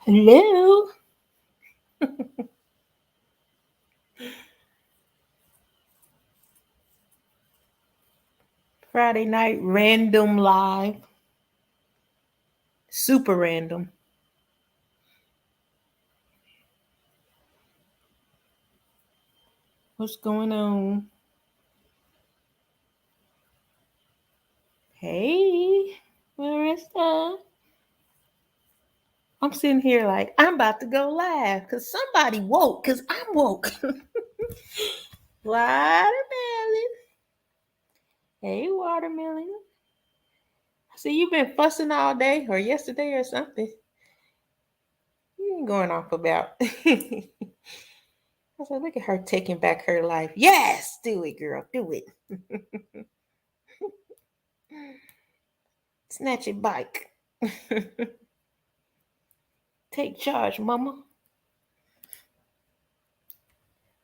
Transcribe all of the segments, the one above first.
Hello. Friday night random live. Super random. What's going on? Hey, Marissa. I'm sitting here like I'm about to go live because somebody woke because I'm woke. Watermelon. Hey, watermelon. See, you've been fussing all day or yesterday or something. You ain't going off about. I said, look at her taking back her life. Yes, do it, girl. Do it. Snatch it bike. Take charge, mama.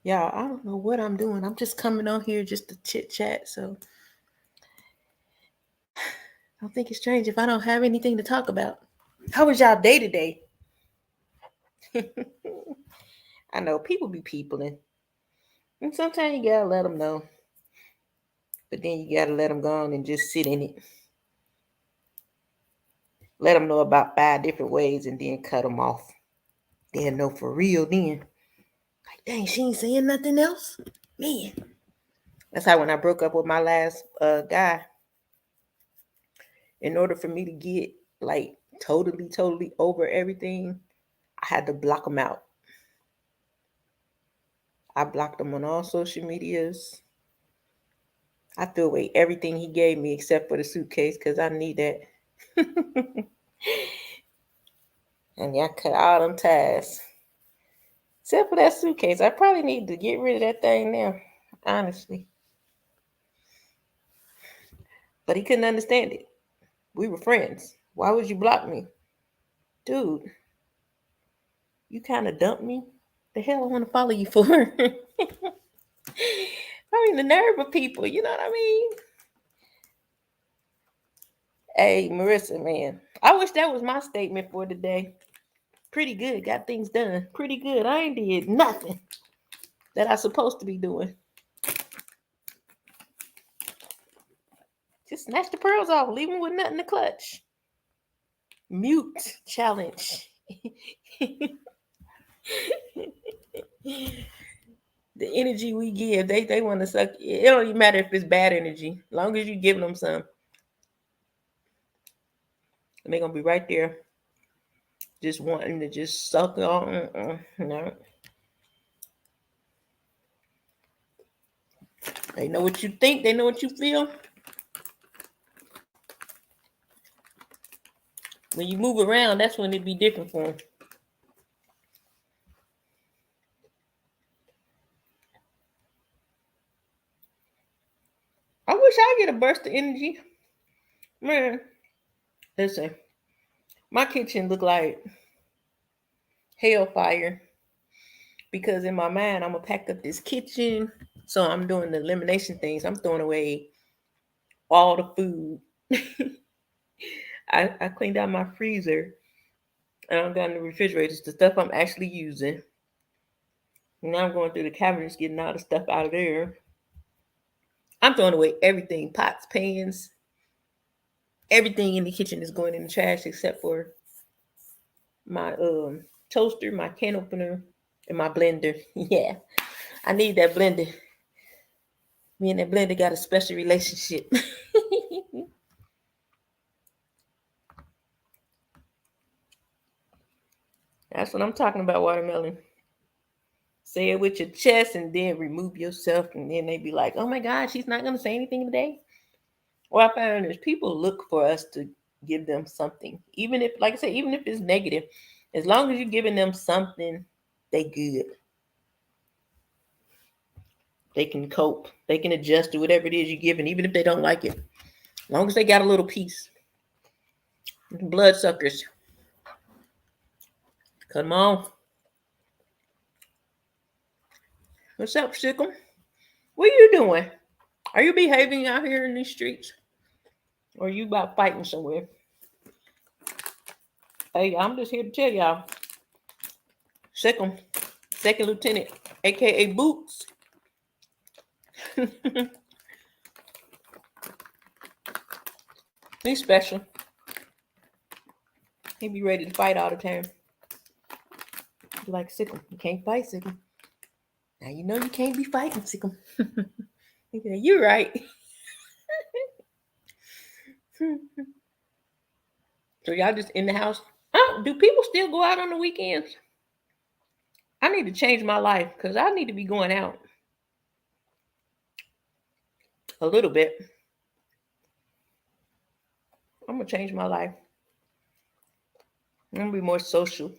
Y'all, I don't know what I'm doing. I'm just coming on here just to chit chat. So I don't think it's strange if I don't have anything to talk about. How was y'all day today? I know people be peopling. And sometimes you gotta let them know. But then you gotta let them go on and just sit in it. Let them know about 5 different ways and then cut them off. They'll know for real then. Like, dang, she ain't saying nothing else? Man. That's how when I broke up with my last guy, in order for me to get like totally over everything, I had to block him out. I blocked him on all social medias. I threw away everything he gave me except for the suitcase because I need that. And I cut all them ties. Except for that suitcase. I probably need to get rid of that thing now, honestly. But he couldn't understand it. We were friends. Why would you block me? Dude, you kind of dumped me. The hell I want to follow you for? I mean, the nerve of people, you know what I mean? Hey, Marissa, man. I wish that was my statement for today. Pretty good. Got things done. Pretty good. I ain't did nothing that I supposed to be doing. Just snatch the pearls off. Leave them with nothing to clutch. Mute challenge. The energy we give, they want to suck. It don't even matter if it's bad energy. As long as you giving them some, and they're gonna be right there, just wanting to just suck on. No, they know what you think. They know what you feel. When you move around, that's when it be different for them. I wish I get a burst of energy, man. Listen, my kitchen look like hellfire because in my mind I'm gonna pack up this kitchen. So I'm doing the elimination things. I'm throwing away all the food. I cleaned out my freezer and I'm down the refrigerators, the stuff I'm actually using. Now I'm going through the cabinets, getting all the stuff out of there. I'm throwing away everything, pots, pans, everything in the kitchen is going in the trash except for my toaster, my can opener, and my blender. Yeah, I need that blender. Me and that blender got a special relationship. That's what I'm talking about, watermelon. Say it with your chest and then remove yourself, and then they be like, "Oh my God, she's not gonna say anything today." What I found is people look for us to give them something, even if, like I said, even if it's negative. As long as you're giving them something, they good. They can cope. They can adjust to whatever it is you're giving, even if they don't like it. As long as they got a little piece. Bloodsuckers. Come on. What's up, Sickle? What are you doing? Are you behaving out here in these streets? Or are you about fighting somewhere? Hey, I'm just here to tell y'all. Second Lieutenant, aka Boots. He's special. He be ready to fight all the time. Be like, Sick'em, you can't fight, Sick'em. Now you know you can't be fighting, Sick'em. You're right. So y'all just in the house. Do people still go out on the weekends? I need to change my life because I need to be going out a little bit. I'm gonna change my life. I'm gonna be more social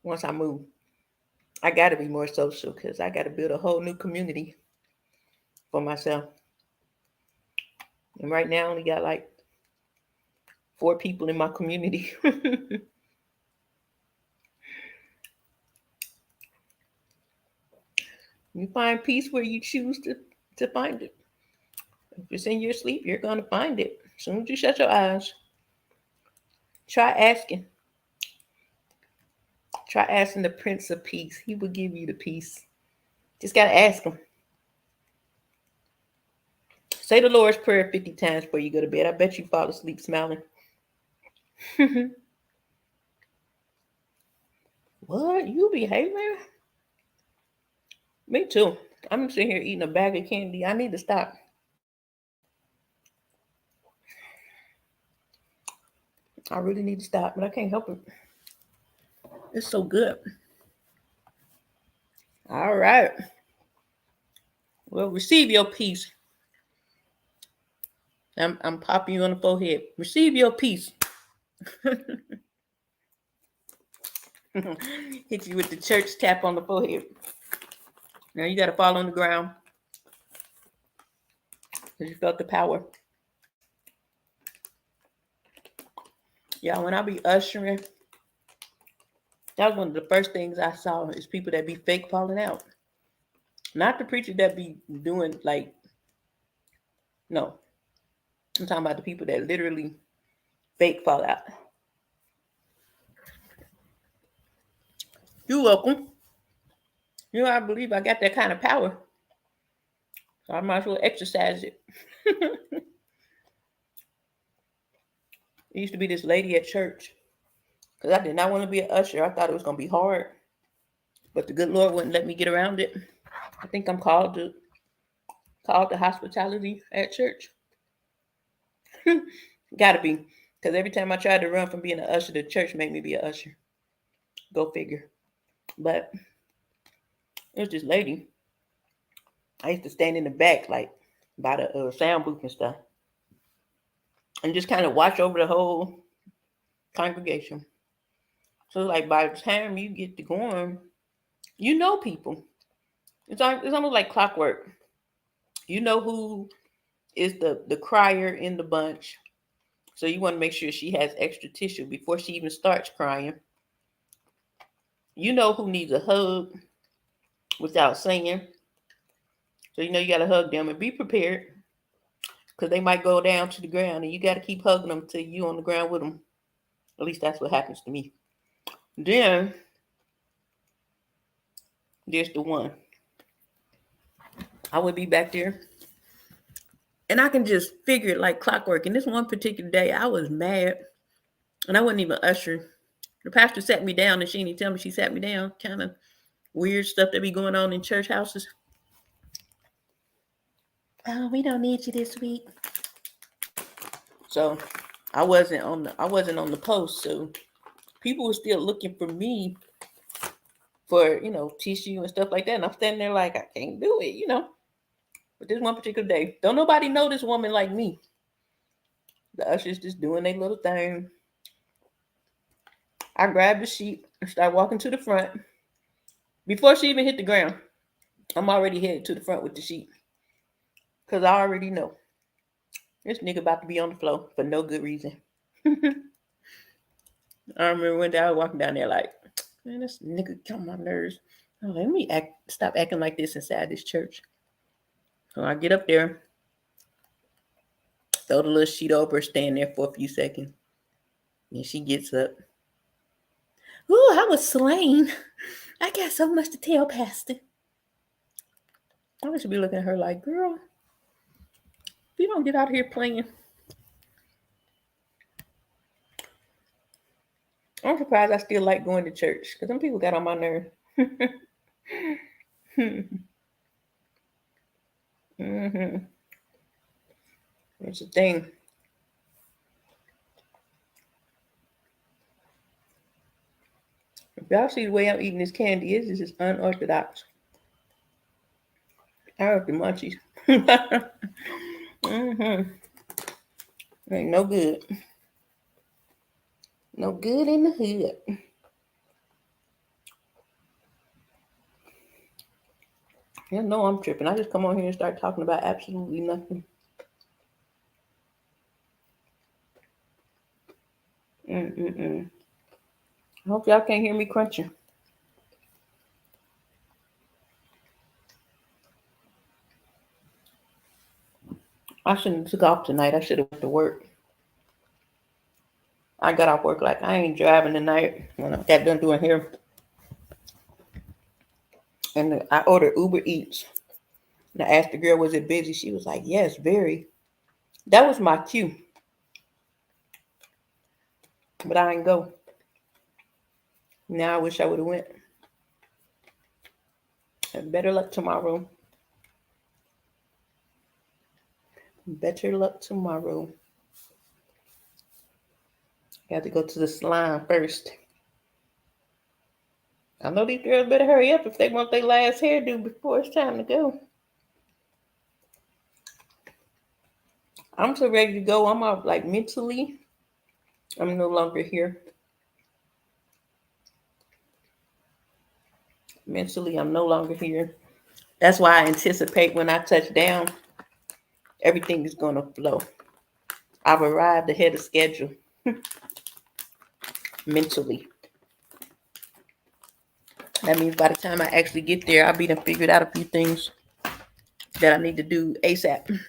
once I move. I gotta be more social because I gotta build a whole new community for myself. And right now I only got like 4 people in my community. You find peace where you choose to find it. If it's in your sleep, you're gonna find it. As soon as you shut your eyes, try asking. Try asking the Prince of Peace. He will give you the peace. Just gotta ask him. Say the Lord's Prayer 50 times before you go to bed. I bet you fall asleep smiling. What? You behaving? Me too. I'm sitting here eating a bag of candy. I need to stop. I really need to stop, but I can't help it. It's so good. All right. Well, receive your peace. I'm popping you on the forehead. Receive your peace. Hit you with the church tap on the forehead. Now you got to fall on the ground because you felt the power. Yeah, when I be ushering, that was one of the first things I saw is people that be fake falling out. Not the preacher that be doing like, no. I'm talking about the people that literally fake fall out. You're welcome. You know, I believe I got that kind of power. So I might as well exercise it. There used to be this lady at church. Because I did not want to be an usher. I thought it was going to be hard. But the good Lord wouldn't let me get around it. I think I'm called to hospitality at church. Gotta be. Because every time I tried to run from being an usher, the church made me be an usher. Go figure. But it was this lady. I used to stand in the back, like by the sound booth and stuff. And just kind of watch over the whole congregation. So like by the time you get to going, you know people. It's almost like clockwork. You know who is the crier in the bunch. So you want to make sure she has extra tissue before she even starts crying. You know who needs a hug without saying. So you know you got to hug them and be prepared because they might go down to the ground and you got to keep hugging them till you on the ground with them. At least that's what happens to me. Then there's the one. I would be back there and I can just figure it like clockwork. And this one particular day, I was mad and I wasn't even usher. The pastor sat me down and she didn't tell me she sat me down. Kind of weird stuff that be going on in church houses. Oh, we don't need you this week. So I wasn't on the post. So people were still looking for me for, tissue and stuff like that. And I'm standing there like, I can't do it, But this one particular day, don't nobody know this woman like me. The ushers just doing their little thing. I grabbed the sheet and started walking to the front. Before she even hit the ground, I'm already headed to the front with the sheet. Because I already know. This nigga about to be on the floor for no good reason. I remember one day I was walking down there like, man, this nigga got on my nerves. Oh, let me stop acting like this inside this church. So I get up there, throw the little sheet over, stand there for a few seconds. And she gets up. Ooh, I was slain. I got so much to tell, Pastor. I should be looking at her like, girl, if you don't get out of here playing. I'm surprised I still like going to church because some people got on my nerve. Mm-hmm. That's the thing. If y'all see the way I'm eating this candy, it's just unorthodox. I have the munchies. Mm-hmm. Ain't no good. No good in the hood. You know I'm tripping. I just come on here and start talking about absolutely nothing. Mm-mm-mm. I hope y'all can't hear me crunching. I shouldn't have took off tonight. I should have went to work. I got off work like I ain't driving tonight when I got done doing hair. And I ordered Uber Eats. And I asked the girl, was it busy? She was like, yes, very. That was my cue. But I ain't go. Now I wish I would have went. And better luck tomorrow. Better luck tomorrow. Got to go to the salon first. I know these girls better hurry up if they want their last hairdo before it's time to go. I'm so ready to go. I'm out like mentally. I'm no longer here. Mentally, I'm no longer here. That's why I anticipate when I touch down, everything is going to flow. I've arrived ahead of schedule mentally. That means by the time I actually get there, I'll be done figured out a few things that I need to do ASAP.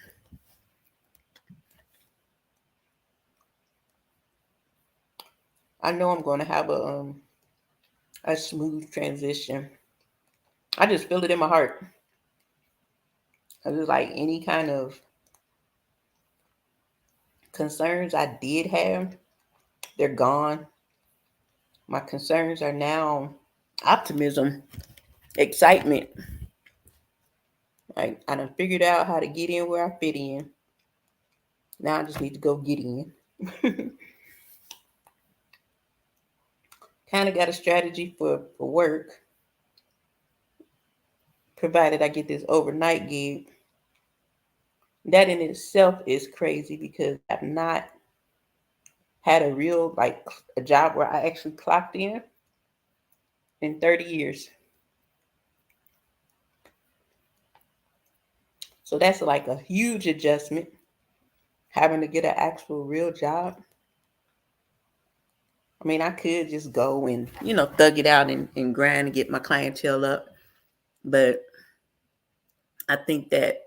I know I'm going to have a smooth transition. I just feel it in my heart. I just like any kind of concerns I did have, they're gone. My concerns are now optimism, excitement. Like I done figured out how to get in where I fit in. Now I just need to go get in. Kind of got a strategy for work, provided I get this overnight gig. That in itself is crazy because I've not had a real like a job where I actually clocked in 30 years. So that's like a huge adjustment, having to get an actual real job. I mean, I could just go and, thug it out and grind and get my clientele up. But I think that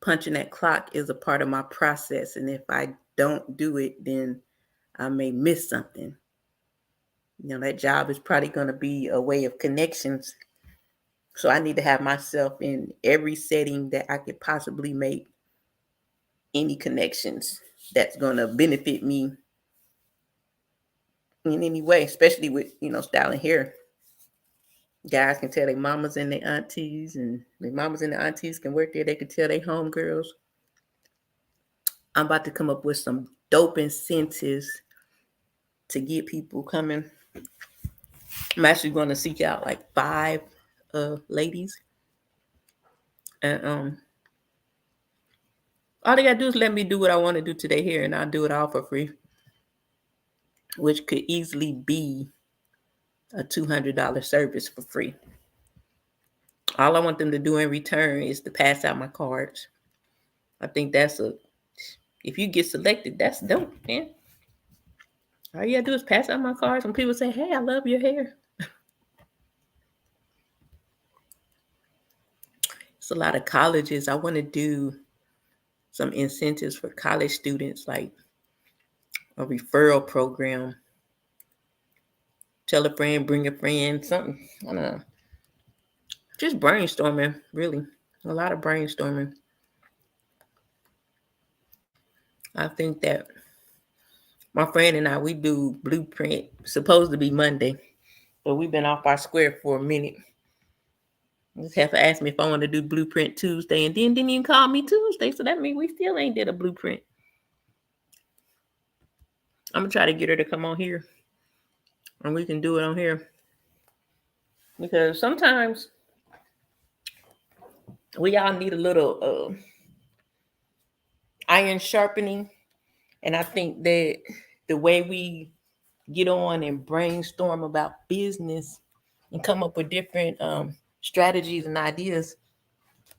punching that clock is a part of my process. And if I don't do it, then I may miss something. That job is probably going to be a way of connections. So I need to have myself in every setting that I could possibly make any connections that's going to benefit me in any way, especially with, styling hair. Guys can tell their mamas and their aunties, and their mamas and their aunties can work there. They can tell their homegirls. I'm about to come up with some dope incentives to get people coming. I'm actually going to seek out like 5 ladies, and all they gotta do is let me do what I want to do to their hair, and I'll do it all for free, which could easily be a $200 service for free. All I want them to do in return is to pass out my cards. I think if you get selected, that's dope, man. All you gotta do is pass out my cards when people say, hey, I love your hair. It's a lot of colleges. I want to do some incentives for college students, like a referral program. Tell a friend, bring a friend, something. I don't know. Just brainstorming, really. A lot of brainstorming. I think that my friend and I, we do blueprint, supposed to be Monday, but we've been off our square for a minute. Just have to ask me if I want to do blueprint Tuesday, and then didn't even call me Tuesday, so that means we still ain't did a blueprint. I'm gonna try to get her to come on here, and we can do it on here, because sometimes we all need a little iron sharpening, and I think that the way we get on and brainstorm about business and come up with different strategies and ideas,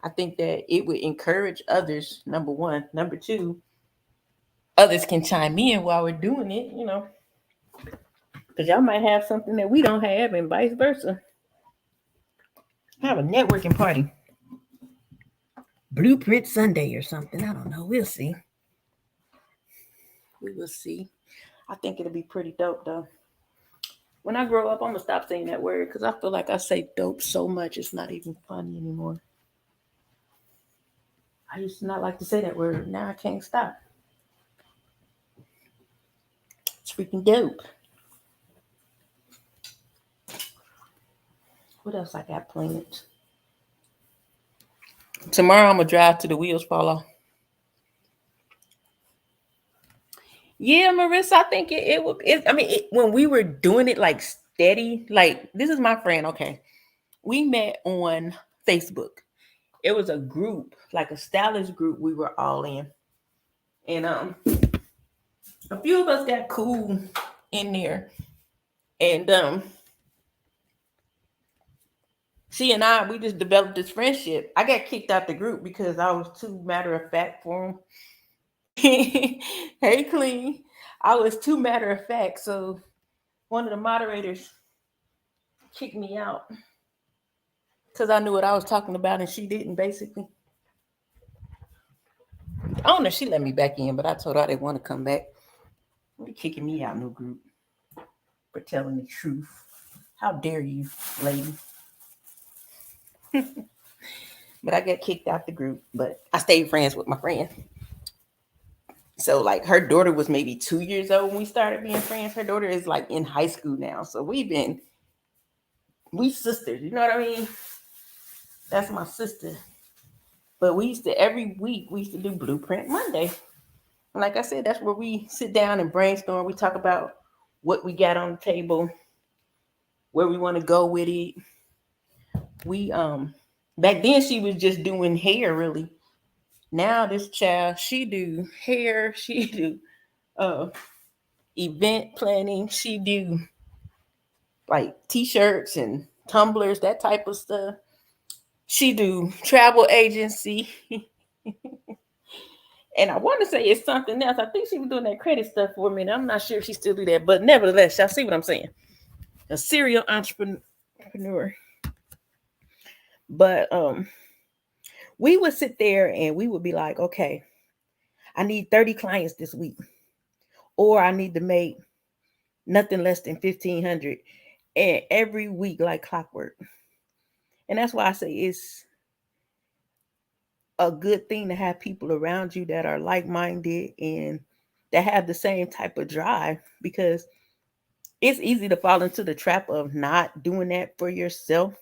I think that it would encourage others, number one. Number two, others can chime in while we're doing it, because y'all might have something that we don't have, and vice versa. Have a networking party, Blueprint Sunday or something. I don't know. We'll see. We will see. I think it'll be pretty dope, though. When I grow up, I'm gonna stop saying that word because I feel like I say dope so much it's not even funny anymore. I used to not like to say that word. Now I can't stop. It's freaking dope. What else I got planned? Tomorrow I'm gonna drive to the wheels fall off. Yeah, Marissa, I think it would. When we were doing it like steady, like this is my friend. Okay, we met on Facebook. It was a group, like a stylist group. We were all in, and a few of us got cool in there, and she and I, we just developed this friendship. I got kicked out the group because I was too matter of fact for him. Hey, clean. I was too matter of fact, so one of the moderators kicked me out because I knew what I was talking about and she didn't. Basically, I don't know. She let me back in, but I told her I didn't want to come back. What are you kicking me out, no group, for telling the truth? How dare you, lady? But I got kicked out the group. But I stayed friends with my friend. So like her daughter was maybe 2 years old when we started being friends. Her daughter is like in high school now. So we sisters, you know what I mean? That's my sister. But we used to every week we used to do Blueprint Monday. And like I said, that's where we sit down and brainstorm. We talk about what we got on the table, where we want to go with it. We back then she was just doing hair really. Now this child, she do hair, she do uh event planning, she do like t-shirts and tumblers, that type of stuff. She do travel agency. And I want to say it's something else. I think she was doing that credit stuff for me. And I'm not sure if she still do that. But nevertheless, y'all see what I'm saying. A serial entrepreneur. But we would sit there and we would be like, okay, I need 30 clients this week. Or I need to make nothing less than 1,500. And every week like clockwork. And that's why I say it's a good thing to have people around you that are like-minded and that have the same type of drive, because it's easy to fall into the trap of not doing that for yourself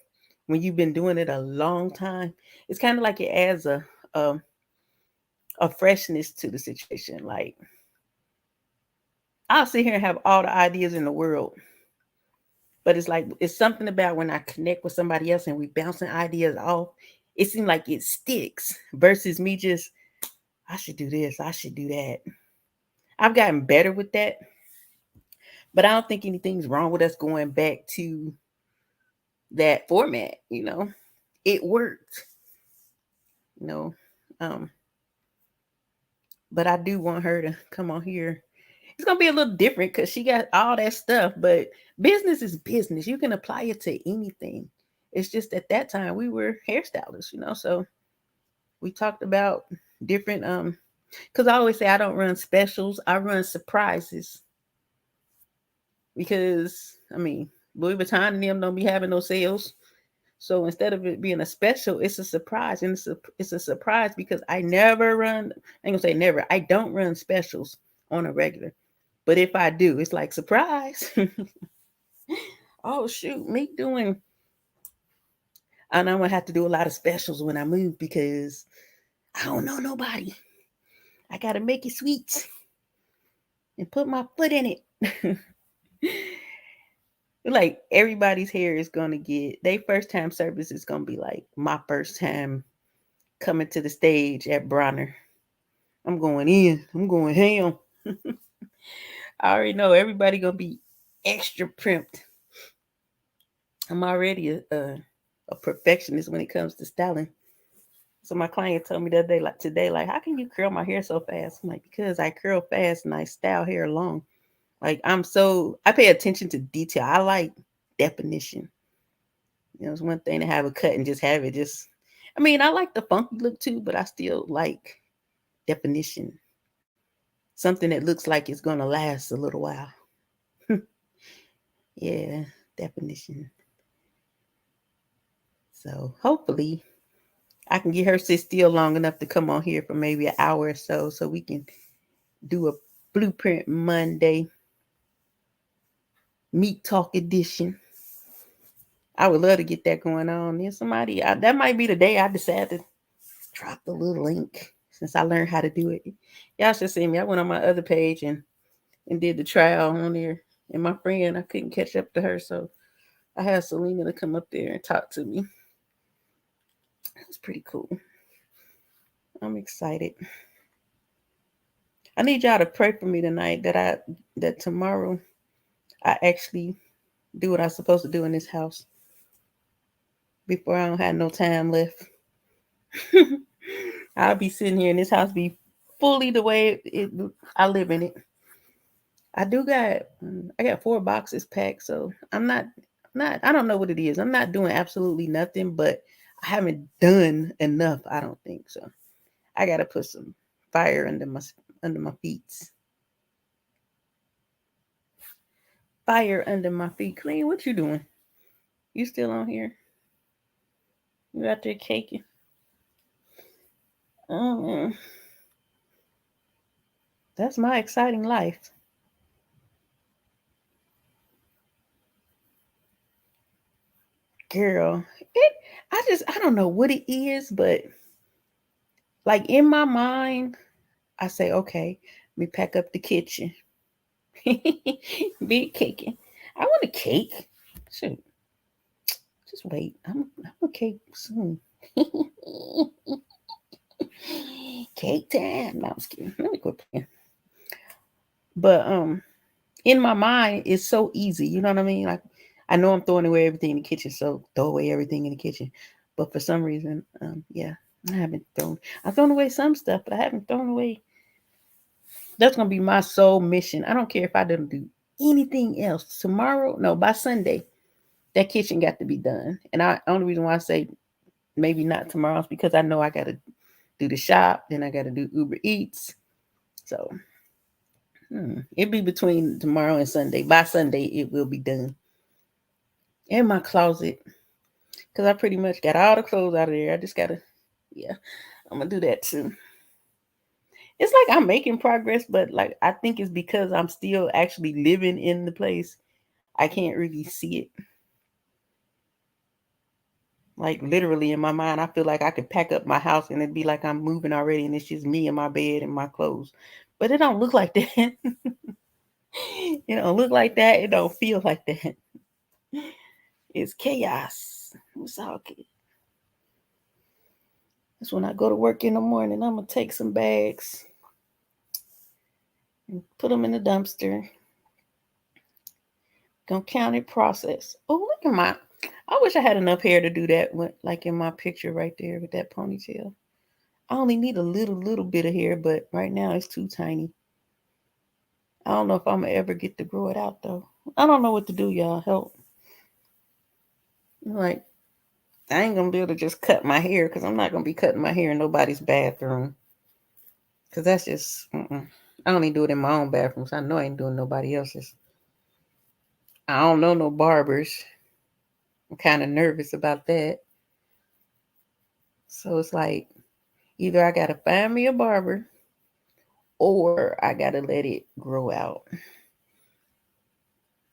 when you've been doing it a long time. It's kind of like it adds a freshness to the situation. Like I'll sit here and have all the ideas in the world, but it's like it's something about when I connect with somebody else and we bouncing ideas off, it seems like it sticks versus me just, I should do this, I should do that. I've gotten better with that, but I don't think anything's wrong with us going back to that format. It worked. you know um but I do want her to come on here. It's gonna be a little different because she got all that stuff, but business is business. You can apply it to anything. It's just at that time we were hairstylists, so we talked about different Because I always say I don't run specials, I run surprises. Because, I mean, Louis Vuitton and them don't be having no sales. So instead of it being a special, it's a surprise. And it's a surprise because I never run, I ain't gonna say never, I don't run specials on a regular. But if I do, it's like surprise. Oh shoot, me doing, and I'm gonna have to do a lot of specials when I move because I don't know nobody. I gotta make it sweet and put my foot in it. Like everybody's hair is gonna get their first time service is gonna be like my first time coming to the stage at Bronner. I'm going in. I'm going ham. I already know everybody gonna be extra primped. I'm already a perfectionist when it comes to styling. So my client told me the other day, like today, like, how can you curl my hair so fast? I'm like, because I curl fast and I style hair long. Like I pay attention to detail. I like definition. You know, it's one thing to have a cut and just have it just, I mean, I like the funky look too, but I still like definition. Something that looks like it's gonna last a little while. Yeah, definition. So hopefully I can get her sit still long enough to come on here for maybe an hour or so we can do a blueprint Monday meat talk edition. I would love to get that going on. Then that might be the day I decide to drop the little link since I learned how to do it. Y'all should see me. I went on my other page and did the trial on there. And my friend, I couldn't catch up to her, so I had Selena to come up there and talk to me. It was pretty cool. I'm excited. I need y'all to pray for me tonight that tomorrow I actually do what I'm supposed to do in this house before I don't have no time left. I'll be sitting here in this house be fully the way I live in it. I got 4 boxes packed, so I'm not I don't know what it is. I'm not doing absolutely nothing, but I haven't done enough, I don't think so. I gotta put some fire under my feet. Fire under my feet. Clean, what you doing? You still on here? You out there caking? Oh, that's my exciting life. Girl, I don't know what it is, but like in my mind, I say, okay, let me pack up the kitchen. Big caking. I want a cake. Shoot, just wait. I'm a cake soon. Cake time. No, I'm just kidding. Let me quit playing. But in my mind, it's so easy. You know what I mean? Like I know I'm throwing away everything in the kitchen, so throw away everything in the kitchen. But for some reason, yeah, I haven't thrown. I've thrown away some stuff, but I haven't thrown away. That's gonna be my sole mission. I don't care if I don't do anything else tomorrow. No, by Sunday, that kitchen got to be done. And I only reason why I say maybe not tomorrow is because I know I got to do the shop, then I got to do Uber Eats. So it'd be between tomorrow and Sunday. By Sunday, it will be done. In my closet, because I pretty much got all the clothes out of there. I just gotta, yeah, I'm gonna do that too. It's like I'm making progress, but like I think it's because I'm still actually living in the place. I can't really see it. Like literally in my mind, I feel like I could pack up my house and it'd be like I'm moving already, and it's just me and my bed and my clothes. But it don't look like that. It don't look like that. It don't feel like that. It's chaos. It's all chaos. That's when I go to work in the morning. I'm gonna take some bags and put them in the dumpster. Gonna count it, process. Oh, look at my. I wish I had enough hair to do that. Like in my picture right there with that ponytail. I only need a little bit of hair, but right now it's too tiny. I don't know if I'm gonna ever get to grow it out though. I don't know what to do, y'all. Help. Like I ain't gonna be able to just cut my hair because I'm not gonna be cutting my hair in nobody's bathroom. Cause that's just I only do it in my own bathrooms. I know I ain't doing nobody else's. I don't know no barbers. I'm kind of nervous about that. So it's like either I gotta find me a barber or I gotta let it grow out.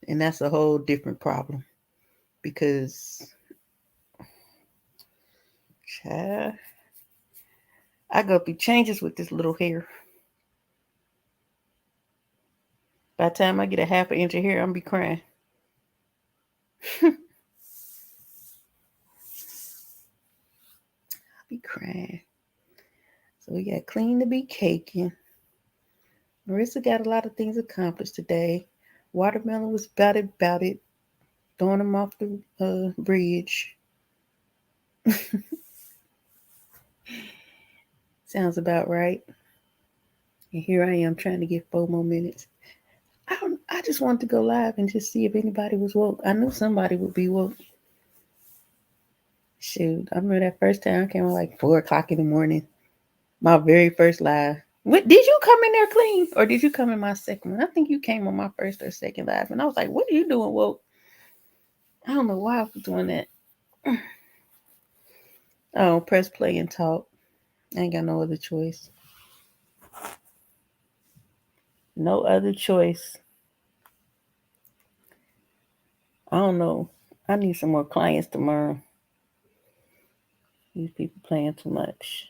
And that's a whole different problem because child, I go through changes with this little hair. By the time I get a half an inch of hair, I'm be crying. I'll be crying. So we got clean to be caking. Marissa got a lot of things accomplished today. Watermelon was about it, throwing him off the bridge. Sounds about right. And here I am trying to get 4 more minutes. I just wanted to go live and just see if anybody was woke. I knew somebody would be woke. Shoot, I remember that first time I came on like 4 o'clock in the morning. My very first live. What did you come in there clean? Or did you come in my second one? I think you came on my first or second live. And I was like, what are you doing, woke? I don't know why I was doing that. Oh, press play and talk. I ain't got no other choice. No other choice. I don't know. I need some more clients tomorrow. These people playing too much.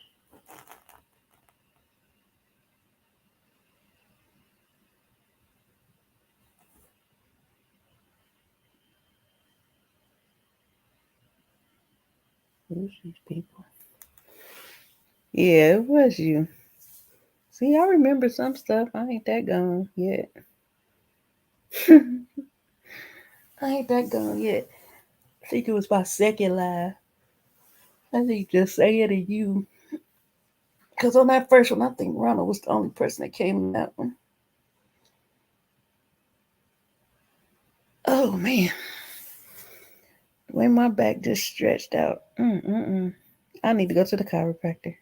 Who's these people? Yeah, it was you. See, I remember some stuff. I ain't that gone yet. I ain't that gone yet. I think it was my second live. I think just saying to you. Because on that first one, I think Ronald was the only person that came in that one. Oh, man. The way my back just stretched out. I need to go to the chiropractor.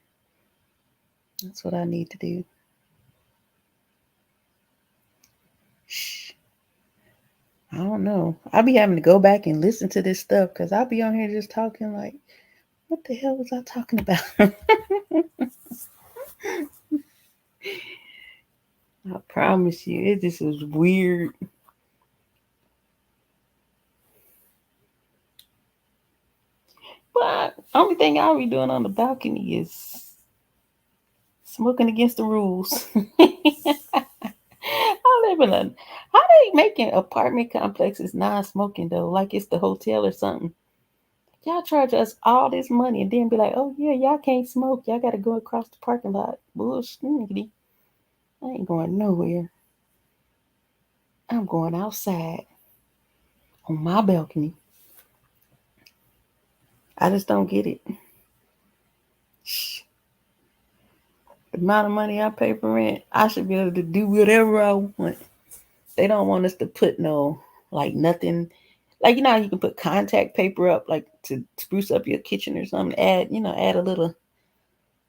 That's what I need to do. Shh. I don't know. I'll be having to go back and listen to this stuff because I'll be on here just talking like, what the hell was I talking about? I promise you, it just was weird. But only thing I'll be doing on the balcony is smoking against the rules. I live in a. How they making apartment complexes non-smoking though? Like it's the hotel or something. Y'all charge us all this money and then be like, oh yeah, y'all can't smoke. Y'all got to go across the parking lot. Bullshit. I ain't going nowhere. I'm going outside on my balcony. I just don't get it. Shh. The amount of money I pay for rent, I should be able to do whatever I want. They don't want us to put no, like nothing. Like, you know how you can put contact paper up, like to spruce up your kitchen or something, add a little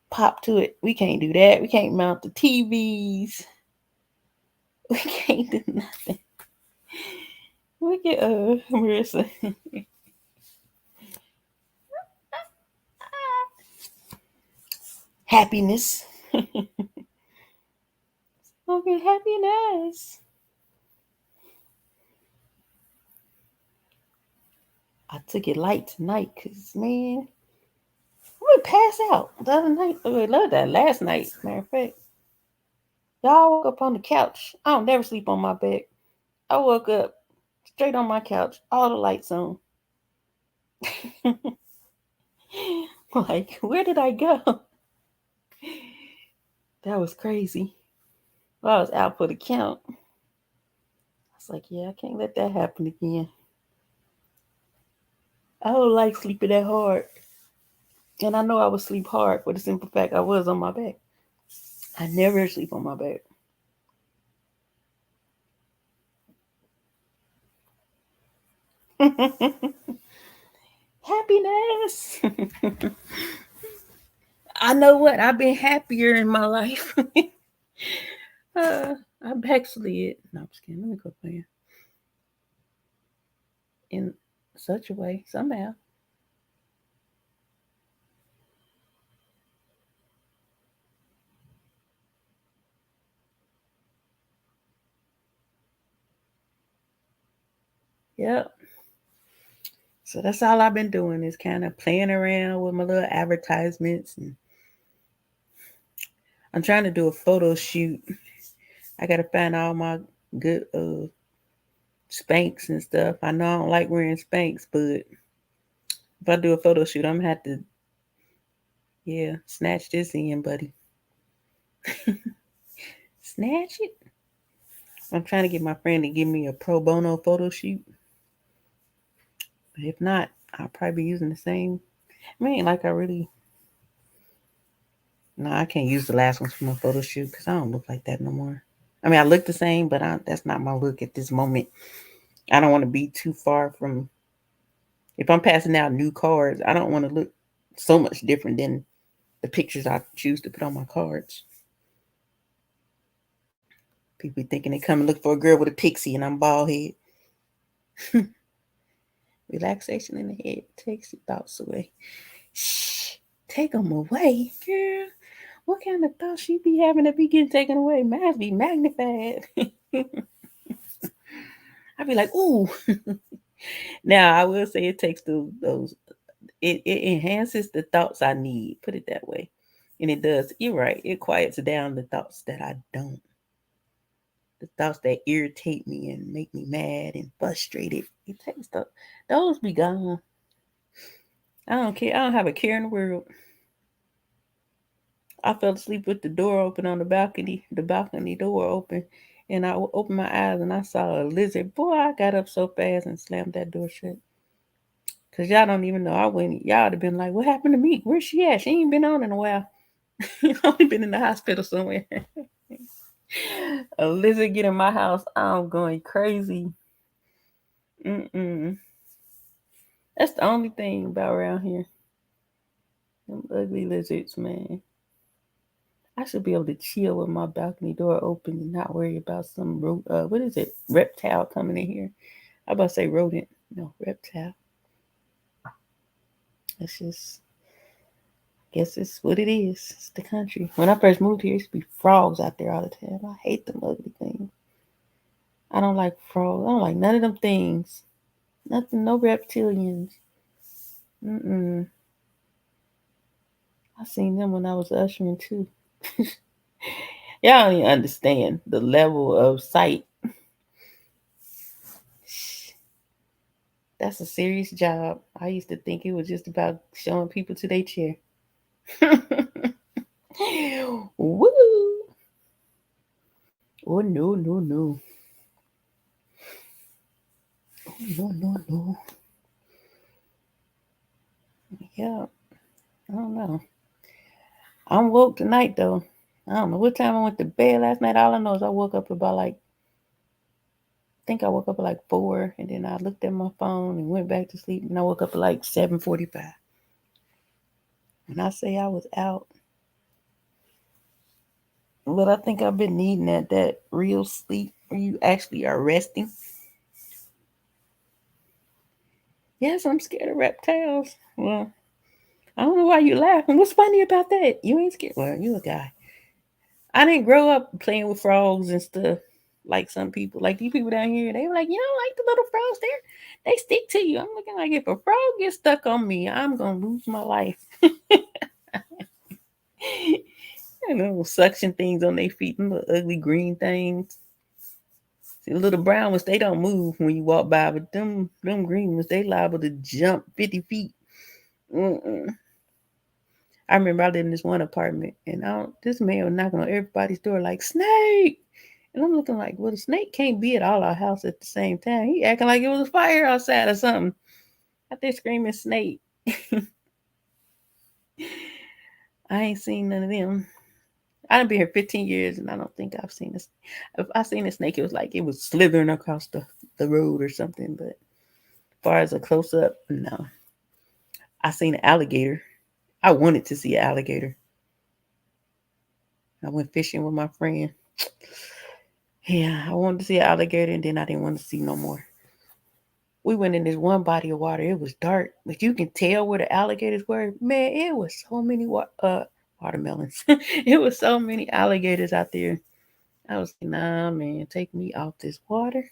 pop to it. We can't do that. We can't mount the TVs. We can't do nothing. Look at Marissa. Happiness. Okay, happiness. I took it light tonight because, man, I would pass out the other night. I love that last night, matter of fact. Y'all woke up on the couch. I don't never sleep on my bed. I woke up straight on my couch, all the lights on. Like, where did I go? That was crazy. Well, I was out for the count. I was like, yeah, I can't let that happen again. I don't like sleeping that hard. And I know I would sleep hard for the simple fact I was on my back. I never sleep on my back. Happiness. I know what, I've been happier in my life. I backslid. No, I'm just kidding. Let me go playing in such a way somehow. Yep. So that's all I've been doing is kind of playing around with my little advertisements, and I'm trying to do a photo shoot. I gotta find all my good Spanx and stuff. I know I don't like wearing Spanx, but if I do a photo shoot, I'm gonna have to, yeah, snatch this in, buddy. Snatch it. I'm trying to get my friend to give me a pro bono photo shoot. But if not, I'll probably be using the same. I mean, like I really, no, I can't use the last ones for my photo shoot because I don't look like that no more. I mean, I look the same, but that's not my look at this moment. I don't want to be too far from. If I'm passing out new cards, I don't want to look so much different than the pictures I choose to put on my cards. People thinking they come and look for a girl with a pixie and I'm bald head. Relaxation in the head takes your thoughts away. Shh, take them away, girl. What kind of thoughts you be having that be getting taken away? Mine be magnified. I be like, ooh. Now I will say it takes those. It enhances the thoughts I need. Put it that way, and it does. You're right. It quiets down the thoughts that I don't. The thoughts that irritate me and make me mad and frustrated. It takes those be gone. I don't care. I don't have a care in the world. I fell asleep with the door open on the balcony door open, and I opened my eyes and I saw a lizard. Boy, I got up so fast and slammed that door shut. Cause y'all don't even know. I went. Y'all would have been like, "What happened to me? Where's she at? She ain't been on in a while. Only been in the hospital somewhere." A lizard get in my house, I'm going crazy. Mm-mm. That's the only thing about around here. Them ugly lizards, man. I should be able to chill with my balcony door open and not worry about some what is it? Reptile coming in here. I about to say rodent. No, reptile. It's just guess it's what it is. It's the country. When I first moved here, it used to be frogs out there all the time. I hate them ugly things. I don't like frogs. I don't like none of them things. Nothing, no reptilians. Mm-mm. I seen them when I was ushering too. Y'all don't even understand the level of sight. That's a serious job. I used to think it was just about showing people to their chair. Woo! Oh no, no, no. Oh no, no, no. Yeah, I don't know. I'm woke tonight though. I don't know what time I went to bed last night. All I know is I woke up about like I think I woke up at like 4, and then I looked at my phone and went back to sleep, and I woke up at like 7:45. When I say I was out, but I think I've been needing that real sleep where you actually are resting. Yes, I'm scared of reptiles. Well, I don't know why you laughing. What's funny about that? You ain't scared. Well, you a guy. I didn't grow up playing with frogs and stuff like some people. Like these people down here, they were like, you don't like the little frogs there? They stick to you. I'm looking like if a frog gets stuck on me, I'm gonna lose my life. You know, suction things on their feet, them little ugly green things. See, the little brown ones, they don't move when you walk by, but them green ones, they liable to jump 50 feet. Mm-mm. I remember I lived in this one apartment, and this man was knocking on everybody's door like, Snake! And I'm looking like, well, the snake can't be at all our house at the same time. He acting like it was a fire outside or something. Out there screaming snake. I ain't seen none of them. I've been here 15 years, and I don't think I've seen this. If I seen a snake, it was like it was slithering across the road or something. But as far as a close up, no. I seen an alligator. I wanted to see an alligator. I went fishing with my friend. Yeah, I wanted to see an alligator and then I didn't want to see no more. We went in this one body of water. It was dark, but you can tell where the alligators were. Man, it was so many watermelons. It was so many alligators out there. I was like, nah, man, take me off this water.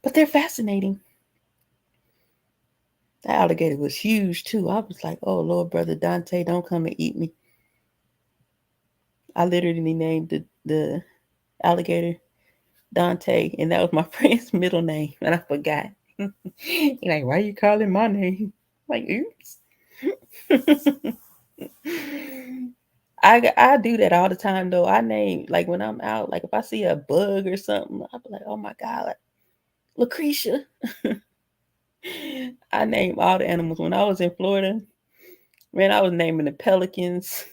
But they're fascinating. The alligator was huge too. I was like, oh Lord, brother Dante, don't come and eat me. I literally named the alligator Dante, and that was my friend's middle name, and I forgot. He like, why you calling my name? I'm like, oops. I do that all the time though. I name like when I'm out, like if I see a bug or something, I'll be like, oh my god, like, Lucretia. I name all the animals. When I was in Florida, man, I was naming the pelicans.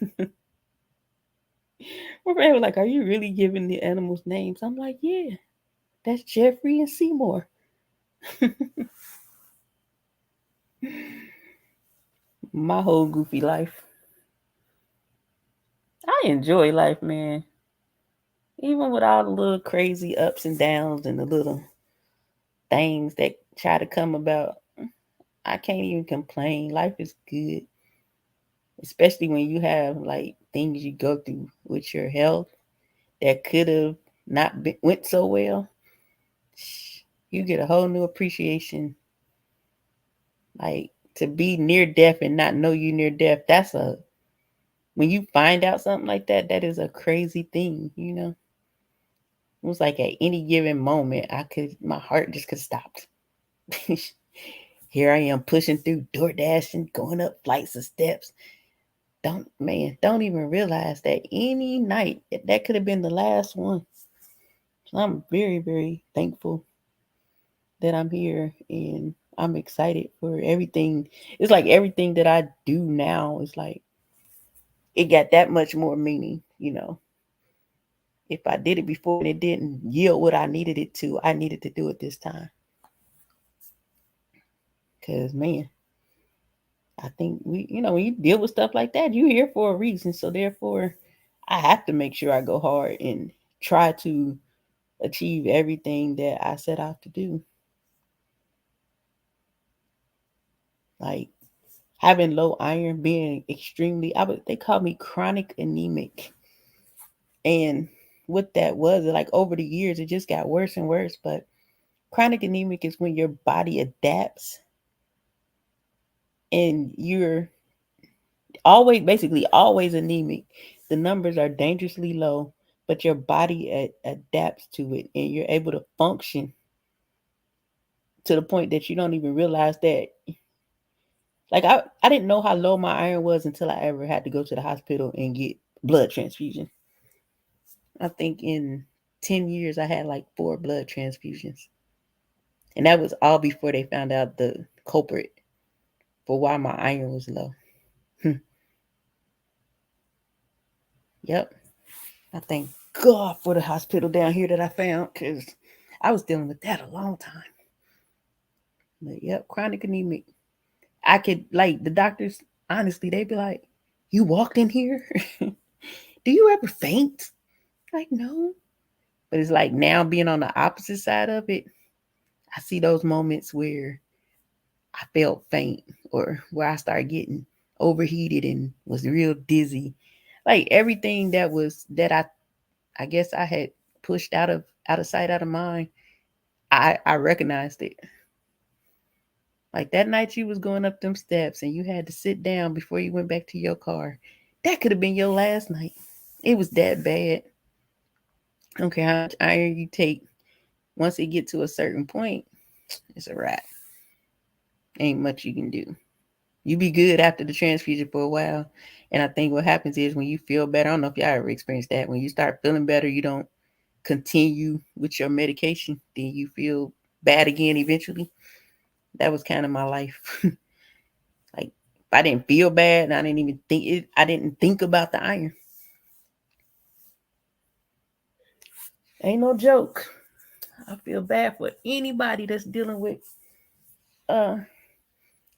My friend was like, are you really giving the animals names? I'm like, yeah, that's Jeffrey and Seymour. My whole goofy life. I enjoy life, man. Even with all the little crazy ups and downs and the little things that try to come about, I can't even complain. Life is good, especially when you have like things you go through with your health that could have not been, went so well. You get a whole new appreciation. Like to be near death and not know you near death. That's a when you find out something like that. That is a crazy thing. You know, it was like at any given moment, my heart just could stop. Here I am pushing through DoorDash and going up flights of steps. Don't even realize that any night that could have been the last one. So I'm very, very thankful that I'm here and I'm excited for everything. It's like everything that I do now is like it got that much more meaning, you know. If I did it before and it didn't yield what I needed it to, I needed to do it this time. Cause man, I think when you deal with stuff like that, you're here for a reason. So therefore, I have to make sure I go hard and try to achieve everything that I set out to do. Like having low iron, being extremely, they call me chronic anemic. And what that was, like over the years, it just got worse and worse. But chronic anemic is when your body adapts and you're basically always anemic. The numbers are dangerously low, but your body adapts to it and you're able to function to the point that you don't even realize that. Like I didn't know how low my iron was until I ever had to go to the hospital and get blood transfusion. I think in 10 years I had like 4 blood transfusions. And that was all before they found out the culprit for why my iron was low. Yep. I thank God for the hospital down here that I found because I was dealing with that a long time. But yep, chronic anemic. I could like the doctors, honestly, they'd be like, you walked in here? Do you ever faint? Like, no. But it's like now being on the opposite side of it, I see those moments where I felt faint or where I started getting overheated and was real dizzy. Like everything that I guess I had pushed out of sight, out of mind, I recognized it. Like that night you was going up them steps and you had to sit down before you went back to your car. That could have been your last night. It was that bad. I don't care how much iron you take. Once it get to a certain point, it's a wrap. Ain't much you can do. You be good after the transfusion for a while. And I think what happens is when you feel better, I don't know if y'all ever experienced that. When you start feeling better, you don't continue with your medication. Then you feel bad again eventually. That was kind of my life. Like if I didn't feel bad and I didn't even think it, I didn't think about the iron. Ain't no joke. I feel bad for anybody that's dealing with uh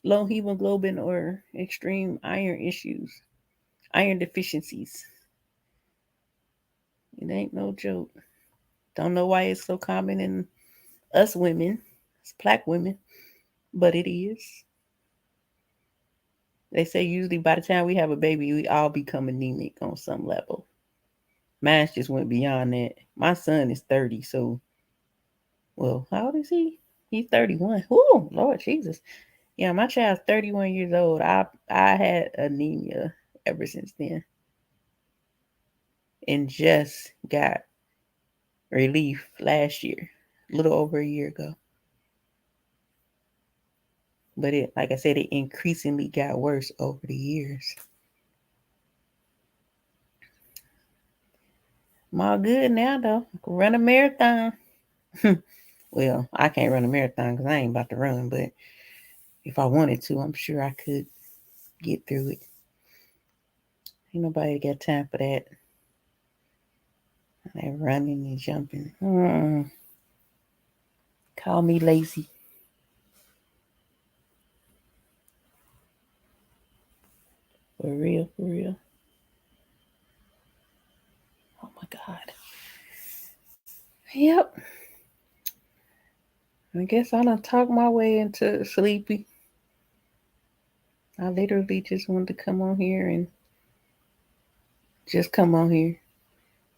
low hemoglobin or extreme iron issues, iron deficiencies. It ain't no joke. Don't know why it's so common in us women, it's black women, but it is. They say usually by the time we have a baby, we all become anemic on some level. Mine just went beyond that. My son is 30, so, well, how old is he? He's 31. Oh, Lord Jesus. Yeah, my child's 31 years old. I had anemia ever since then and just got relief last year, a little over a year ago. But it, like I said, it increasingly got worse over the years. I'm all good now, though. I can run a marathon. Well, I can't run a marathon because I ain't about to run, but if I wanted to, I'm sure I could get through it. Ain't nobody got time for that. That running and jumping. Call me lazy. For real, for real. Oh my God. Yep. I guess I done talked my way into sleepy. I literally just wanted to come on here and just come on here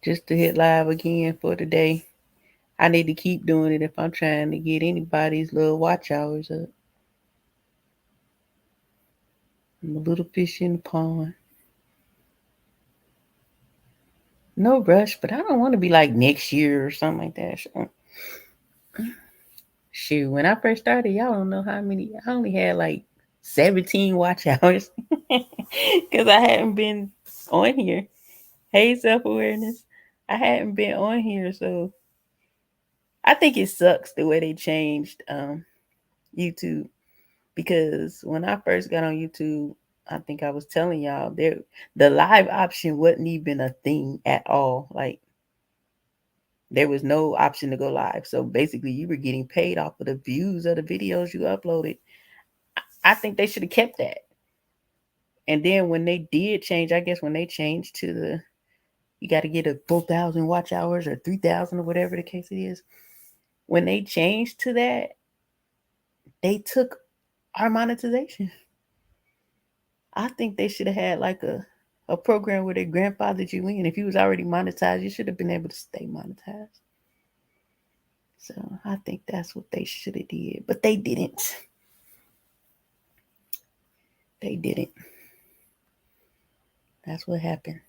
just to hit live again for today. I need to keep doing it if I'm trying to get anybody's little watch hours up. I'm a little fish in the pond. No rush, but I don't want to be like next year or something like that. So, shoot, when I first started, y'all don't know how many. I only had like 17 watch hours because I hadn't been on here. Hey, self awareness. I hadn't been on here, so I think it sucks the way they changed YouTube because when I first got on YouTube, I think I was telling y'all there the live option wasn't even a thing at all. Like there was no option to go live. So basically you were getting paid off of the views of the videos you uploaded. I think they should have kept that. And then when they did change, I guess when they changed to the you got to get a 4,000 watch hours or 3,000 or whatever the case it is. When they changed to that, they took our monetization. I think they should have had like a program where they grandfathered you in. If you was already monetized, you should have been able to stay monetized. So I think that's what they should have did, but they didn't. They didn't. That's what happened.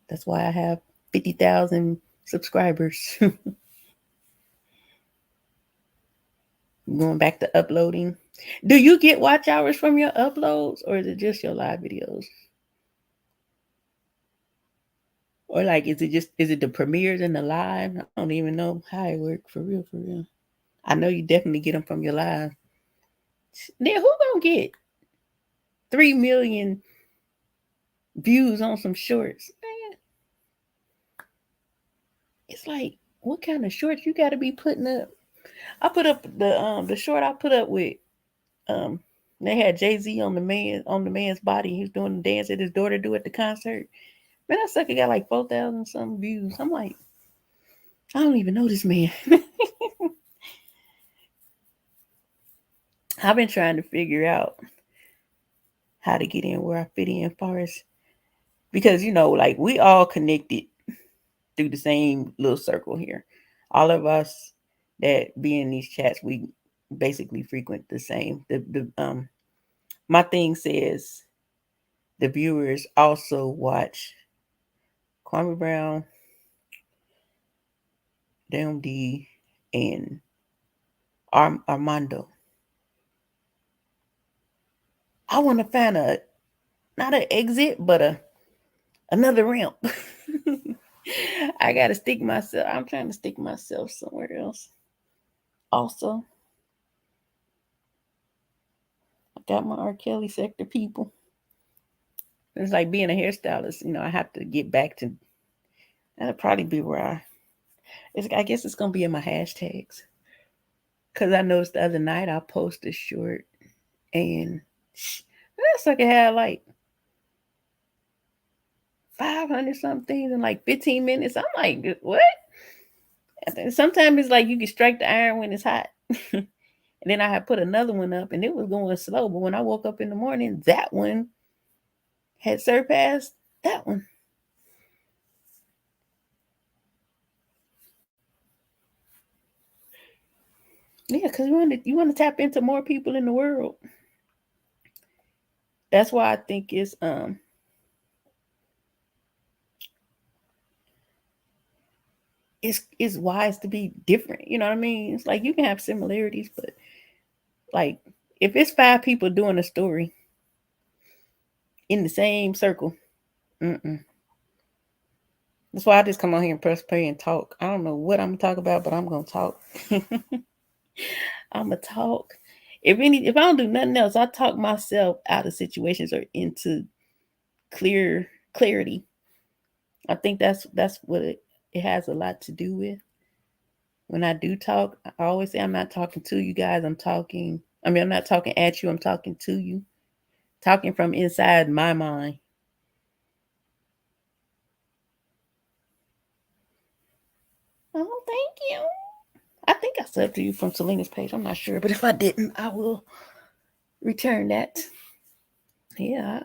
That's why I have 50,000 subscribers. Going back to uploading. Do you get watch hours from your uploads or is it just your live videos? Or like is it the premieres and the live? I don't even know how it works for real, for real. I know you definitely get them from your live. Then who gonna get 3 million views on some shorts? Man, it's like what kind of shorts you gotta be putting up? I put up the short I put up with um they had Jay-Z on the man's body. He was doing the dance that his daughter do at the concert. Man, that sucker got like 4,000 some views. I'm like, I don't even know this man. I've been trying to figure out how to get in where I fit in, far as because like we all connected through the same little circle here. All of us that be in these chats, we basically frequent the same. The my thing says the viewers also watch Kwame Brown, DMD, and Armando. I want to find a not an exit, but another ramp. I gotta stick myself. I'm trying to stick myself somewhere else. Also, I got my R. Kelly sector people. It's like being a hairstylist. I have to get back to. That'll probably be where I guess it's gonna be in my hashtags. Cause I noticed the other night I posted a short, and that sucker had like 500 something things in like 15 minutes. I'm like, what? Sometimes it's like you can strike the iron when it's hot. And then I had put another one up and it was going slow. But when I woke up in the morning, that one had surpassed that one. Yeah, because you want to tap into more people in the world. That's why I think it's wise to be different. You know what I mean? It's like you can have similarities, but like if it's 5 people doing a story in the same circle, mm-mm. That's why I just come on here and press play and talk. I don't know what I'm gonna talk about, but I'm gonna talk. I'm gonna talk. If I don't do nothing else, I talk myself out of situations or into clarity. I think that's what it has a lot to do with. When I do talk, I always say I'm not talking to you guys. I'm not talking at you. I'm talking to you. Talking from inside my mind. Oh, thank you. I think I said to you from Selena's page. I'm not sure, but if I didn't, I will return that. Yeah,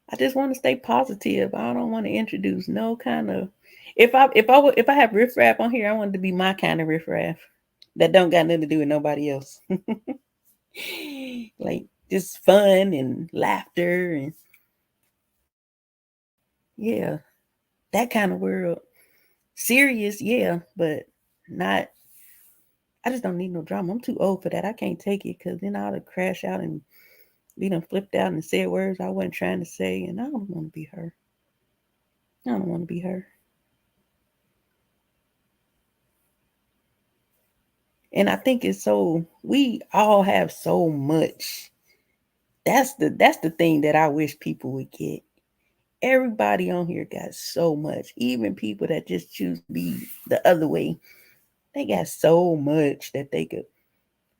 I just want to stay positive. I don't want to introduce no kind of. If I have riffraff on here, I want it to be my kind of riffraff that don't got nothing to do with nobody else. Like just fun and laughter and yeah, that kind of world. Serious, yeah, but not. I just don't need no drama. I'm too old for that. I can't take it because then I'll crash out and be done flipped out and said words I wasn't trying to say, and I don't want to be her. I don't want to be her. And I think it's so we all have so much. That's the thing that I wish people would get. Everybody on here got so much. Even people that just choose to be the other way, they got so much that they could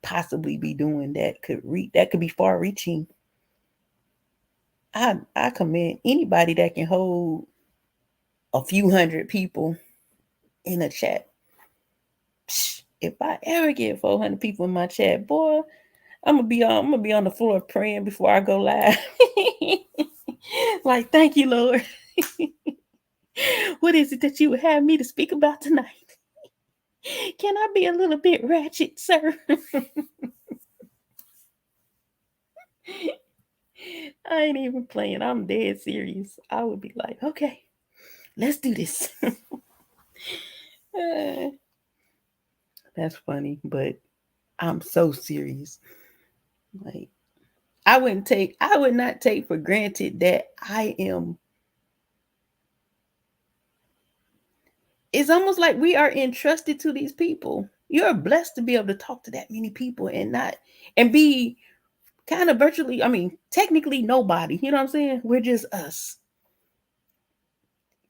possibly be doing that could be far reaching. I commend anybody that can hold a few hundred people in a chat. If I ever get 400 people in my chat, boy, I'm gonna be on the floor praying before I go live. Like, thank you, Lord. What is it that you would have me to speak about tonight? Can I be a little bit ratchet, sir? I ain't even playing. I'm dead serious. I would be like, okay, let's do this. Uh, that's funny, but I'm so serious. Like, I would not take for granted that I am. It's almost like we are entrusted to these people. You're blessed to be able to talk to that many people and be kind of virtually, I mean, technically nobody. You know what I'm saying? We're just us.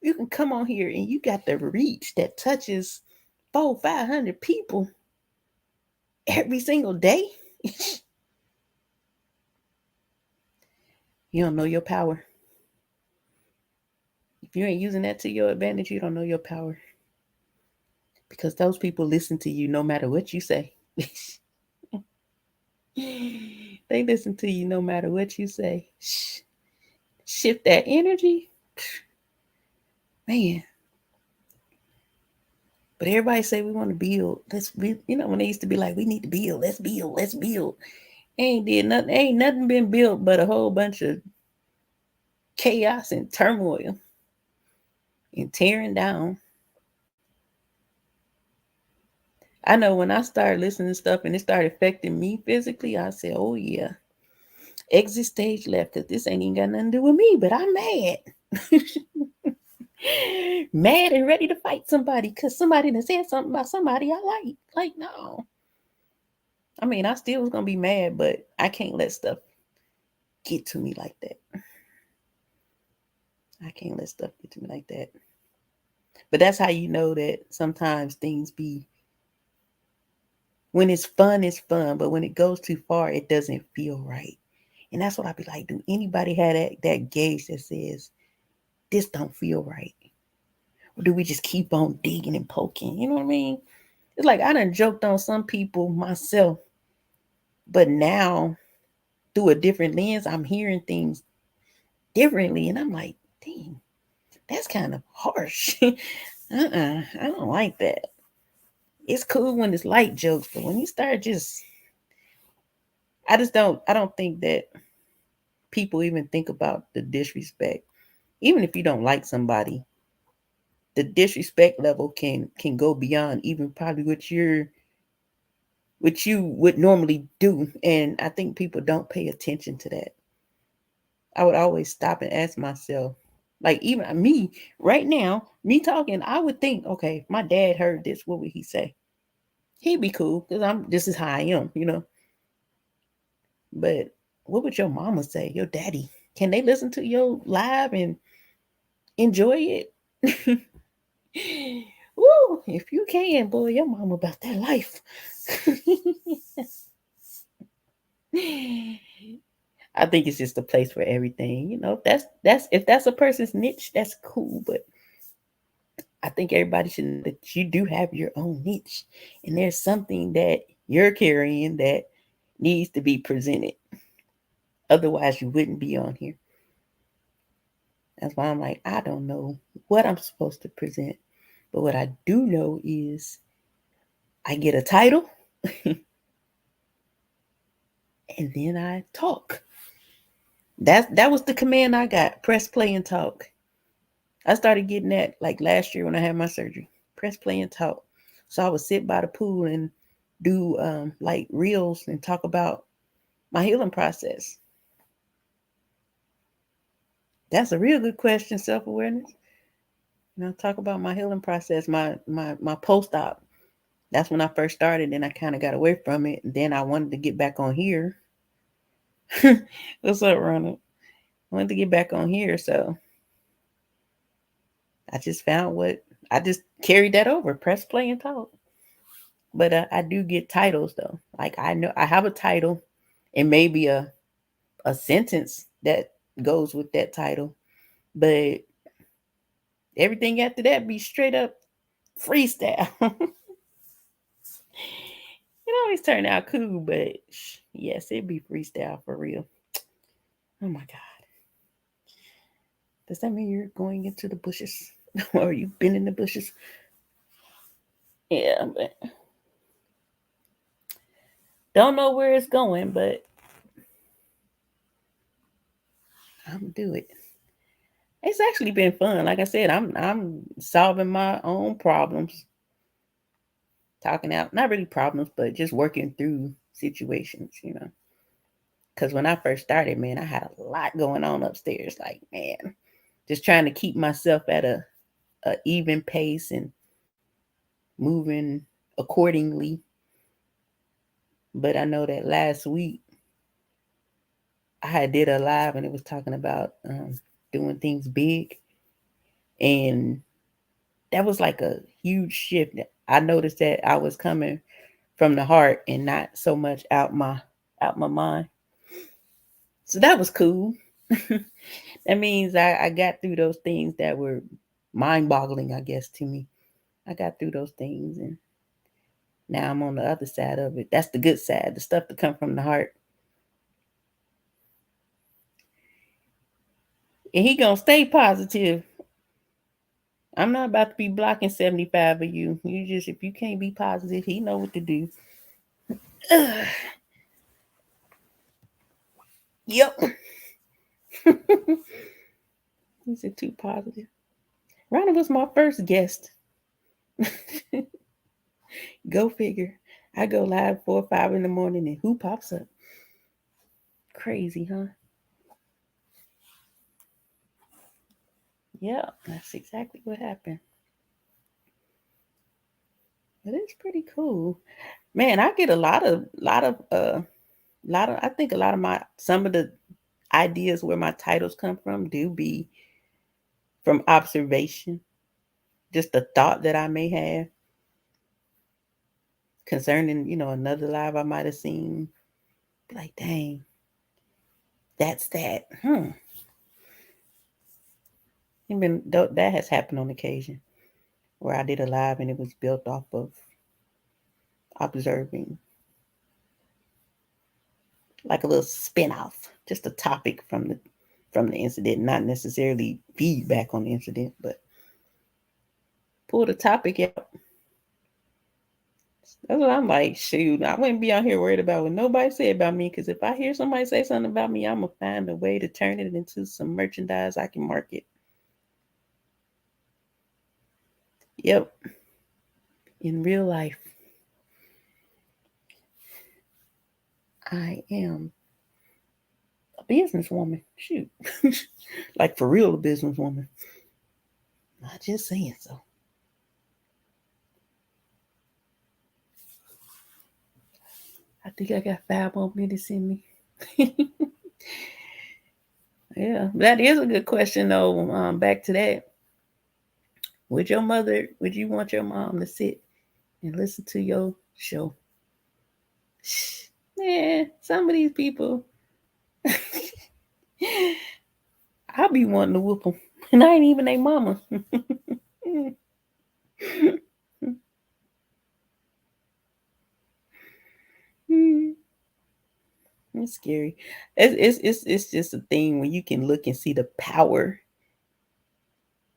You can come on here and you got the reach that touches 500 people every single day. You don't know your power. If you ain't using that to your advantage, you don't know your power. Because those people listen to you no matter what you say. They listen to you no matter what you say. Shift that energy, man. But everybody say we want to build. When they used to be like, we need to build. Let's build. Let's build. Ain't did nothing. Ain't nothing been built but a whole bunch of chaos and turmoil and tearing down. I know when I started listening to stuff and it started affecting me physically, I said, "Oh yeah, exit stage left because this ain't even got nothing to do with me." But I'm mad. Mad and ready to fight somebody because somebody done said something about somebody I like. Like, no. I mean, I still was gonna be mad, but I can't let stuff get to me like that. I can't let stuff get to me like that. But that's how you know that sometimes things be when it's fun, but when it goes too far, it doesn't feel right. And that's what I be like, do anybody have that gauge that says this don't feel right? Or do we just keep on digging and poking? You know what I mean? It's like I done joked on some people myself, but now through a different lens, I'm hearing things differently. And I'm like, dang, that's kind of harsh. I don't like that. It's cool when it's light jokes, but when you start just, I don't think that people even think about the disrespect. Even if you don't like somebody, the disrespect level can go beyond even probably what you would normally do. And I think people don't pay attention to that. I would always stop and ask myself, like even me right now, me talking, I would think, okay, if my dad heard this, what would he say? He'd be cool because I'm this is how I am, you know. But what would your mama say? Your daddy? Can they listen to your live and enjoy it? Woo! If you can, boy, your mama about that life. I think it's just a place for everything. You know, that's if that's a person's niche, that's cool. But I think everybody should know that you do have your own niche, and there's something that you're carrying that needs to be presented. Otherwise, you wouldn't be on here. That's why I'm like, I don't know what I'm supposed to present, but what I do know is I get a title, and then I talk. That was the command I got. Press play and talk. I started getting that like last year when I had my surgery. Press play and talk. So I would sit by the pool and do like reels and talk about my healing process. That's a real good question, self-awareness. You know, talk about my healing process, my post-op. That's when I first started, and I kind of got away from it. And then I wanted to get back on here. What's up, Ronald? I wanted to get back on here, so I just found what I just carried that over. Press play and talk. But I do get titles though. Like I know I have a title, and maybe a sentence that goes with that title, but everything after that be straight up freestyle. It always turn out cool, but yes, it'd be freestyle for real. Oh my god, does that mean you're going into the bushes, or you've been in the bushes? Yeah, but don't know where it's going, but I'm gonna do it. It's actually been fun. Like I said, I'm solving my own problems, talking out not really problems, but just working through situations, you know. Because when I first started, man, I had a lot going on upstairs. Like, man, just trying to keep myself at a even pace and moving accordingly. But I know that last week I had did a live and it was talking about doing things big, and that was like a huge shift. I noticed that I was coming from the heart and not so much out my mind. So that was cool. That means I got through those things that were mind boggling, I guess, to me. I got through those things, and now I'm on the other side of it. That's the good side, the stuff that come from the heart. And he gonna stay positive. I'm not about to be blocking 75 of you. You just if you can't be positive, he know what to do. Yep. He said too positive. Ronnie was my first guest. Go figure. I go live 4 or 5 in the morning and who pops up? Crazy, huh? Yeah, that's exactly what happened. But it's pretty cool. Man, I get a lot of I think a lot of my some of the ideas where my titles come from do be from observation, just a thought that I may have concerning, you know, another live I might have seen. Like, dang, that's that. Even though that has happened on occasion where I did a live and it was built off of observing like a little spin-off, just a topic from the incident, not necessarily feedback on the incident, but pull the topic out. That's what I'm like. Shoot, I wouldn't be out here worried about what nobody said about me. Because if I hear somebody say something about me, I'm gonna find a way to turn it into some merchandise I can market. Yep, in real life, I am a businesswoman. Shoot, like for real, a businesswoman. Not just saying so. I think I got 5 more minutes in me. Yeah, that is a good question though. Back to that. Would you want your mom to sit and listen to your show? Yeah, some of these people, I be wanting to whoop them, and I ain't even their mama. It's scary. It's just a thing when you can look and see the power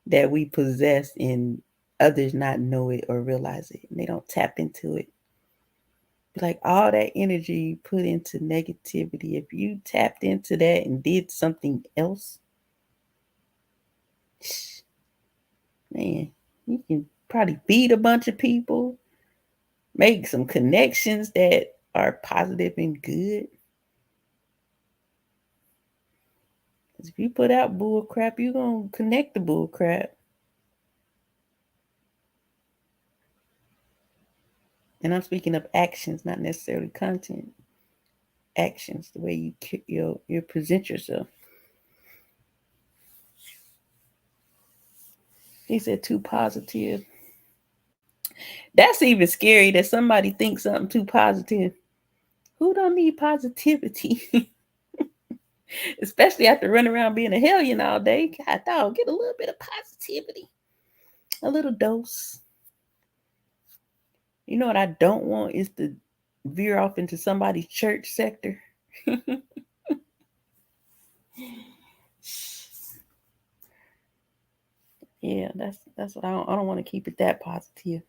that we possess and others not know it or realize it, and they don't tap into it. Like all that energy put into negativity, if you tapped into that and did something else, man, you can probably beat a bunch of people, make some connections that are positive and good. Because if you put out bull crap, you're going to connect the bull crap. And I'm speaking of actions, not necessarily content. Actions, the way you present yourself. He said too positive. That's even scary that somebody thinks something too positive. Who don't need positivity? Especially after running around being a hellion all day. God dog, get a little bit of positivity. A little dose. You know what I don't want is to veer off into somebody's church sector. Yeah, that's what I don't want to keep it that positive.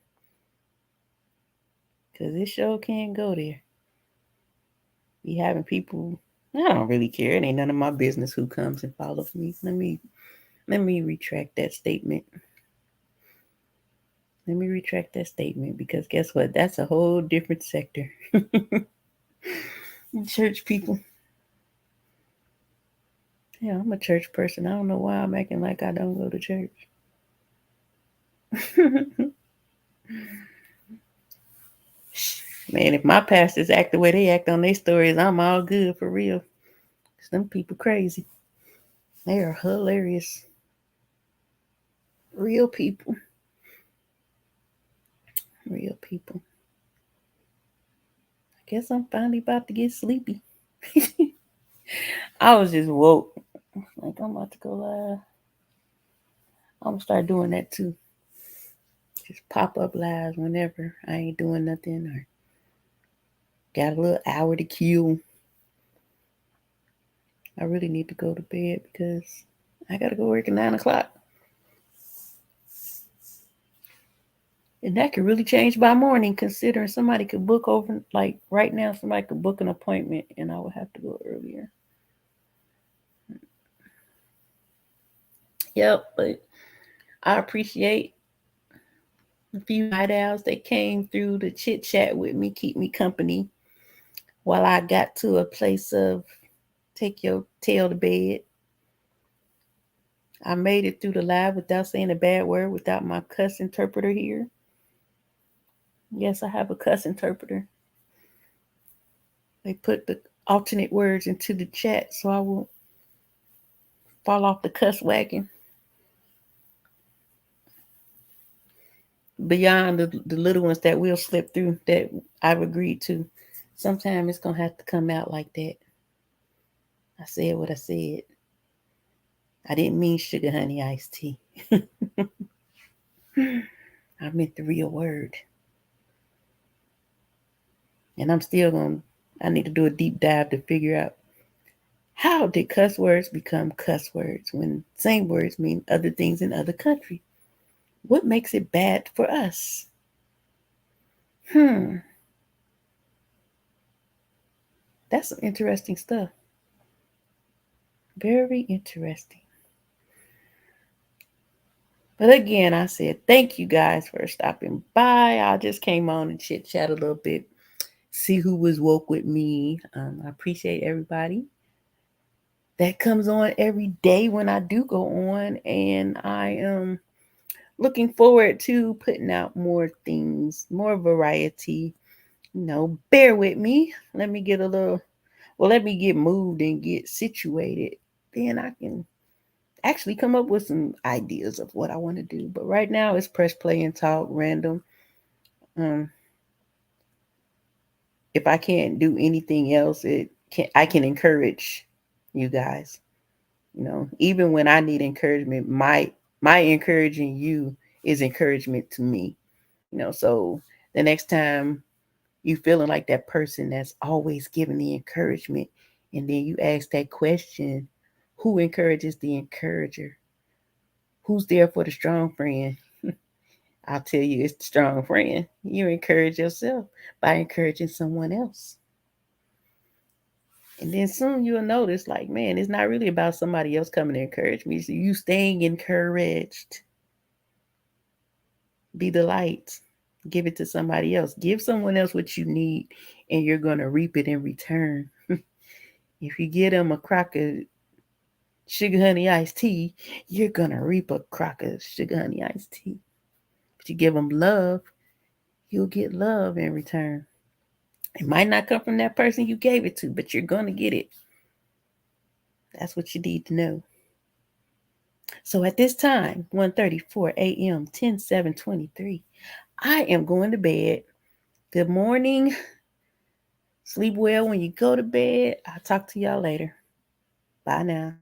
Cause it sure can't go there. Be having people I don't really care. It ain't none of my business who comes and follows me. Let me retract that statement. Let me retract that statement because guess what? That's a whole different sector. Church people. Yeah, I'm a church person. I don't know why I'm acting like I don't go to church. Man, if my pastors act the way they act on their stories, I'm all good for real. Cause them people crazy. They are hilarious. Real people. Real people. I guess I'm finally about to get sleepy. I was just woke. Like I'm about to go live. I'm gonna start doing that too. Just pop up lives whenever I ain't doing nothing or got a little hour to kill. I really need to go to bed because I gotta go work at 9 o'clock. And that could really change by morning, considering somebody could book over, like right now, somebody could book an appointment and I would have to go earlier. Yep, but I appreciate a few night owls that came through to chit chat with me, keep me company while I got to a place of take your tail to bed. I made it through the live without saying a bad word, without my cuss interpreter here. Yes, I have a cuss interpreter. They put the alternate words into the chat so I won't fall off the cuss wagon. Beyond the little ones that will slip through that I've agreed to. Sometimes it's going to have to come out like that. I said what I said. I didn't mean sugar honey iced tea. I meant the real word. And I'm still going to, I need to do a deep dive to figure out how did cuss words become cuss words when same words mean other things in other countries? What makes it bad for us? Hmm, that's some interesting stuff. Very interesting. But again, I said thank you guys for stopping by. I just came on and chit chat a little bit, see who was woke with me. I appreciate everybody that comes on every day when I do go on, and I am looking forward to putting out more things, more variety. Bear with me. Let me get a little, well, let me get moved and get situated. Then I can actually come up with some ideas of what I want to do. But right now it's press play and talk random. Um, if I can't do anything else, I can encourage you guys. Even when I need encouragement, my encouraging you is encouragement to me. So the next time you feeling like that person that's always giving the encouragement, and then you ask that question, who encourages the encourager? Who's there for the strong friend? I'll tell you, it's the strong friend. You encourage yourself by encouraging someone else. And then soon you'll notice, like, man, it's not really about somebody else coming to encourage me. So you staying encouraged. Be the light. Give it to somebody else. Give someone else what you need, and you're going to reap it in return. If you get them a crock of sugar honey iced tea, you're going to reap a crock of sugar honey iced tea. But you give them love, you'll get love in return. It might not come from that person you gave it to, but you're going to get it. That's what you need to know. So at this time, 1:34 a.m., 10/7/23, I am going to bed. Good morning. Sleep well when you go to bed. I'll talk to y'all later. Bye now.